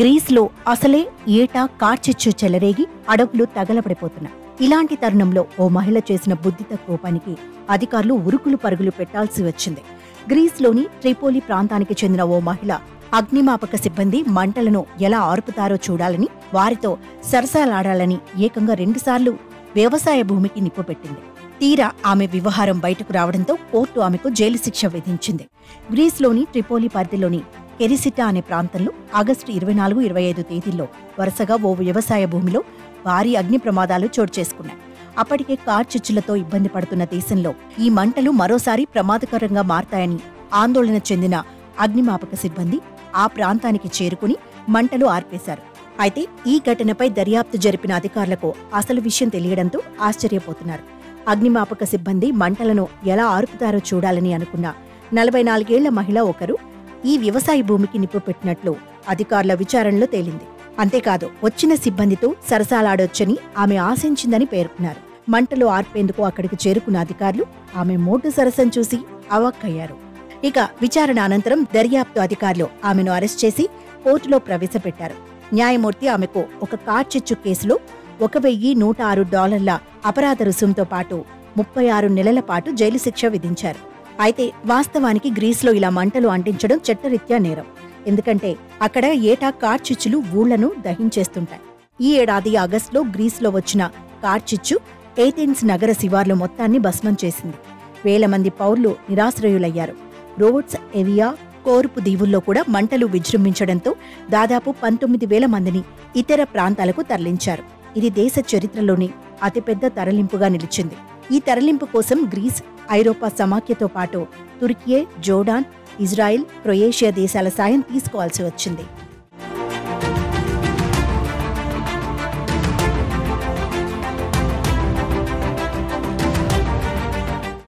గ్రీస్లో అసలే ఏటా కార్చిచ్చు చెలరేగి అడవులు తగలబడిపోతున్నాయి. ఇలాంటి తరుణంలో ఓ మహిళ చేసిన బుద్ధి తక్కువ పనికి అధికారులు ఉరుకులు పరుగులు పెట్టాల్సి వచ్చింది. గ్రీస్లోని ట్రిపోలి ప్రాంతానికి చెందిన ఓ మహిళ అగ్నిమాపక సిబ్బంది మంటలను ఎలా ఆర్పుతారో చూడాలని, వారితో సరసాలాడాలని ఏకంగా 2 సార్లు వ్యవసాయ భూమికి నిప్పుపెట్టింది. తీరా ఆమె వ్యవహారం బయటకు రావడంతో కోర్టు ఆమెకు జైలు శిక్ష విధించింది. గ్రీస్లోని ట్రిపోలి పరిధిలోని కెరిసిటా అనే ప్రాంతంలో ఆగస్టు 24, 25 తేదీల్లో వరుసగా ఓ వ్యవసాయ భూమిలో భారీ అగ్ని ప్రమాదాలు చోటు చేసుకున్నాయి. అప్పటికే కార్చిచ్చులతో ఇబ్బంది పడుతున్న దేశంలో ఈ మంటలు మరోసారి ప్రమాదకరంగా మారతాయని ఆందోళన చెందిన అగ్నిమాపక సిబ్బంది ఆ ప్రాంతానికి చేరుకుని మంటలు ఆర్పేశారు. అయితే ఈ ఘటనపై దర్యాప్తు జరిపిన అధికారులకు అసలు విషయం తెలియడంతో ఆశ్చర్యపోతున్నారు. అగ్నిమాపక సిబ్బంది మంటలను ఎలా ఆర్పుతారో చూడాలని అనుకున్న 44 ఏళ్ల మహిళ ఒకరు ఈ వ్యవసాయ భూమికి నిప్పు పెట్టినట్లు అధికారుల విచారణలో తేలింది. అంతేకాదు, వచ్చిన సిబ్బందితో సరసాలాడొచ్చని ఆమె ఆశించిందని పేర్కొన్నారు. మంటలు ఆర్పేందుకు అక్కడికి చేరుకున్న అధికారులు ఆమె మోటు సరసం చూసి అవాక్కయ్యారు. ఇక విచారణ అనంతరం దర్యాప్తు అధికారులు ఆమెను అరెస్ట్ చేసి కోర్టులో ప్రవేశపెట్టారు. న్యాయమూర్తి ఆమెకు ఒక కార్చిచ్చు కేసులో $1,106 అపరాధ రుసుంతో పాటు 36 నెలల పాటు జైలు శిక్ష విధించారు. అయితే వాస్తవానికి గ్రీస్లో ఇలా మంటలు అంటించడం చట్టరీత్యా నేరం. ఎందుకంటే అక్కడ ఏటా కార్చిచ్చులు ఊళ్లను దహించేస్తుంటాయి. ఈ ఏడాది ఆగస్టులో గ్రీస్లో వచ్చిన కార్చిచ్చు ఏథెన్స్ నగర శివార్లు మొత్తాన్ని భస్మం చేసింది. వేల మంది పౌరులు నిరాశ్రయులయ్యారు. రోడ్స్, ఎవియా, కోర్పు దీవుల్లో కూడా మంటలు విజృంభించడంతో దాదాపు 19,000 మందిని ఇతర ప్రాంతాలకు తరలించారు. ఇది దేశ చరిత్రలోని అతిపెద్ద తరలింపుగా నిలిచింది. ఈ తరలింపు కోసం గ్రీస్, ఐరోపా సమాఖ్యతో పాటు తుర్కియే, జోర్డాన్, ఇజ్రాయెల్, క్రొయేషియా దేశాల సాయం తీసుకోవాల్సి వచ్చింది.